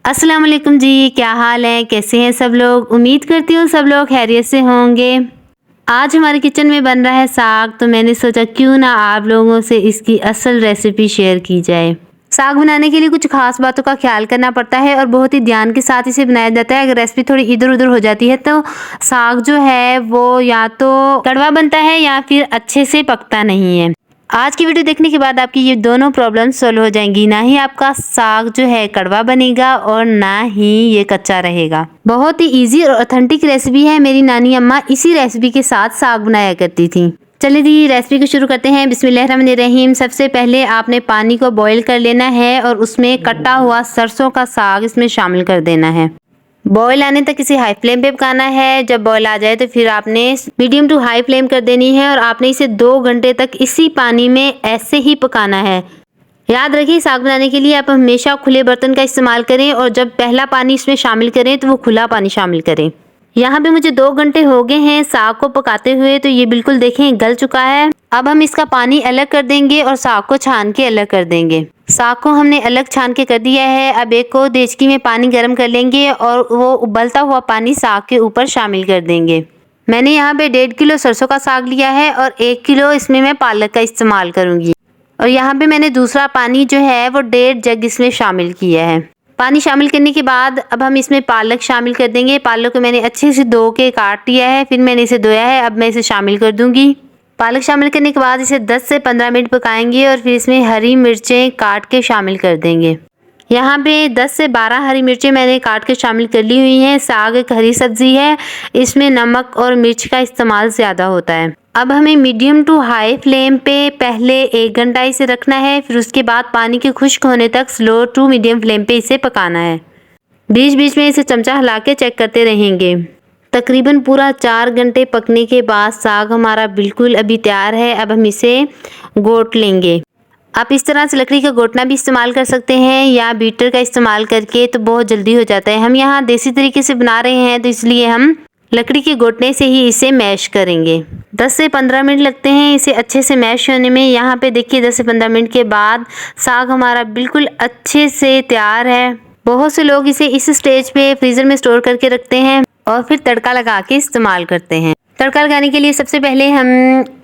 अस्सलाम वालेकुम जी, क्या हाल है, कैसे हैं सब लोग। उम्मीद करती हूँ सब लोग खैरियत से होंगे। आज हमारे किचन में बन रहा है साग, तो मैंने सोचा क्यों ना आप लोगों से इसकी असल रेसिपी शेयर की जाए। साग बनाने के लिए कुछ खास बातों का ख्याल करना पड़ता है और बहुत ही ध्यान के साथ इसे बनाया जाता है। अगर रेसिपी थोड़ी इधर उधर हो जाती है तो साग जो है वो या तो कड़वा बनता है या फिर अच्छे से पकता नहीं है। आज की वीडियो देखने के बाद आपकी ये दोनों प्रॉब्लम सॉल्व हो जाएंगी। ना ही आपका साग जो है कड़वा बनेगा और ना ही ये कच्चा रहेगा। बहुत ही इजी और ऑथेंटिक रेसिपी है। मेरी नानी अम्मा इसी रेसिपी के साथ साग बनाया करती थी। चलिए जी रेसिपी को शुरू करते हैं। बिस्मिल्लाहिर्रहमानिर्रहीम। सबसे पहले आपने पानी को बॉईल कर लेना है और उसमें कटा हुआ सरसों का साग इसमें शामिल कर देना है। बॉयल आने तक इसे हाई फ्लेम पे पकाना है। जब बॉयल आ जाए तो फिर आपने मीडियम टू हाई फ्लेम कर देनी है और आपने इसे 2 घंटे तक इसी पानी में ऐसे ही पकाना है। याद रखिए साग बनाने के लिए आप हमेशा खुले बर्तन का इस्तेमाल करें और जब पहला पानी इसमें शामिल करें तो वो खुला पानी शामिल करें। यहाँ पे मुझे 2 घंटे हो गए हैं साग को पकाते हुए, तो ये बिल्कुल देखें गल चुका है। अब हम इसका पानी अलग कर देंगे और साग को छान के अलग कर देंगे। साग को हमने अलग छान के कर दिया है। अब एक को देचकी में पानी गर्म कर लेंगे और वो उबलता हुआ पानी साग के ऊपर शामिल कर देंगे। मैंने यहाँ पे 1.5 किलो सरसों का साग लिया है और 1 किलो इसमें मैं पालक का इस्तेमाल करूँगी। और यहाँ पे मैंने दूसरा पानी जो है वो 1.5 जग इसमें शामिल किया है। पानी शामिल करने के बाद अब हम इसमें पालक शामिल कर देंगे। पालक को मैंने अच्छे से धो के काट लिया है, फिर मैंने इसे धोया है। अब मैं इसे शामिल कर दूंगी। पालक शामिल करने के बाद इसे 10 से 15 मिनट पकाएंगे और फिर इसमें हरी मिर्चें काट के शामिल कर देंगे। यहाँ पे 10 से 12 हरी मिर्चें मैंने काट के शामिल कर ली हुई हैं। साग एक हरी सब्जी है, इसमें नमक और मिर्च का इस्तेमाल ज़्यादा होता है। अब हमें मीडियम टू हाई फ्लेम पे पहले 1 घंटा इसे रखना है, फिर उसके बाद पानी के खुश्क होने तक स्लो टू मीडियम फ्लेम पे इसे पकाना है। बीच बीच में इसे चमचा हिला के चेक करते रहेंगे। तकरीबन पूरा 4 घंटे पकने के बाद साग हमारा बिल्कुल अभी तैयार है। अब हम इसे घोट लेंगे। आप इस तरह से लकड़ी का घोटना भी इस्तेमाल कर सकते हैं या बीटर का इस्तेमाल करके, तो बहुत जल्दी हो जाता है। हम यहाँ देसी तरीके से बना रहे हैं तो इसलिए हम लकड़ी के घोटने से ही इसे मैश करेंगे। 10 से 15 मिनट लगते हैं इसे अच्छे से मैश होने में। यहाँ पे देखिए 10 से 15 मिनट के बाद साग हमारा बिल्कुल अच्छे से तैयार है। बहुत से लोग इसे इस स्टेज पे फ्रीज़र में स्टोर करके रखते हैं और फिर तड़का लगा के इस्तेमाल करते हैं। तड़का लगाने के लिए सबसे पहले हम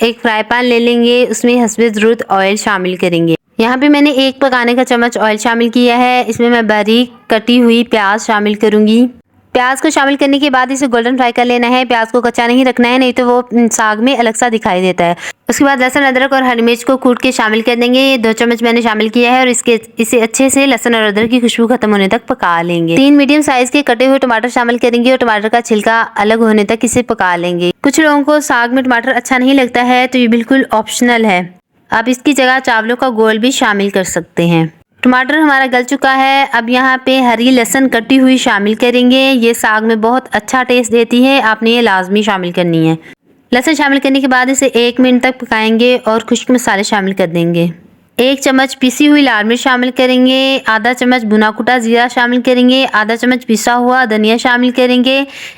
एक फ्राई पैन ले लेंगे, उसमें हस्बे ज़रूरत ऑयल शामिल करेंगे। यहाँ पे मैंने 1 पकाने का चम्मच ऑयल शामिल किया है। इसमें मैं बारीक कटी हुई प्याज शामिल करूँगी। प्याज को शामिल करने के बाद इसे गोल्डन फ्राई कर लेना है। प्याज को कच्चा नहीं रखना है, नहीं तो वो साग में अलग सा दिखाई देता है। उसके बाद लहसुन अदरक और हरी मिर्च को कूट के शामिल कर देंगे। ये 2 चम्मच मैंने शामिल किया है और इसे अच्छे से लहसुन और अदरक की खुशबू खत्म होने तक पका लेंगे। 3 मीडियम साइज के कटे हुए टमाटर शामिल करेंगे और टमाटर का छिलका अलग होने तक इसे पका लेंगे। कुछ लोगों को साग में टमाटर अच्छा नहीं लगता है, तो ये बिल्कुल ऑप्शनल है। आप इसकी जगह चावलों का घोल भी शामिल कर सकते हैं। टमाटर हमारा गल चुका है। अब यहाँ पे हरी लहसुन कटी हुई शामिल करेंगे। ये साग में बहुत अच्छा टेस्ट देती है, आपने ये लाजमी शामिल करनी है। लहसुन शामिल करने के बाद इसे 1 मिनट तक पकाएंगे और खुश्क मसाले शामिल कर देंगे। 1 चम्मच पिसी हुई लाल मिर्च शामिल करेंगे, आधा चम्मच भुना कुटा जीरा शामिल करेंगे, आधा चम्मच पिसा हुआ धनिया शामिल करेंगे,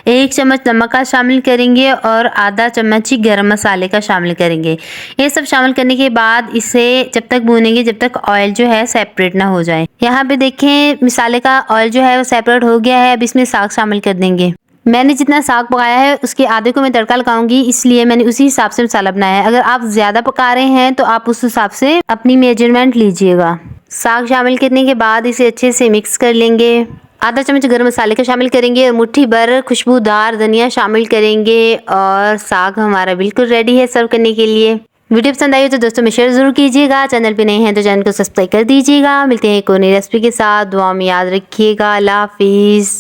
1 चम्मच नमक का शामिल करेंगे और आधा चम्मच ही गरम मसाले का शामिल करेंगे। ये सब शामिल करने के बाद इसे जब तक भूनेंगे जब तक ऑयल जो है सेपरेट ना हो जाए। यहाँ पे देखें मसाले का ऑयल जो है वो सेपरेट हो गया है। अब इसमें साग शामिल कर देंगे। मैंने जितना साग पकाया है उसके आधे को मैं तड़का लगाऊंगी, इसलिए मैंने उसी हिसाब से मसाला बनाया है। अगर आप ज़्यादा पका रहे हैं तो आप उस हिसाब से अपनी मेजरमेंट लीजिएगा। साग शामिल करने के बाद इसे अच्छे से मिक्स कर लेंगे। आधा चम्मच गरम मसाले का शामिल करेंगे और मुट्ठी भर खुशबूदार धनिया शामिल करेंगे और साग हमारा बिल्कुल रेडी है सर्व करने के लिए। वीडियो पसंद आई हो तो दोस्तों में शेयर जरूर कीजिएगा। चैनल पे नए हैं तो चैनल को सब्सक्राइब कर दीजिएगा। मिलते हैं एक और नई रेसिपी के साथ। दुआ में याद रखिएगा। अल्लाह हाफिज़।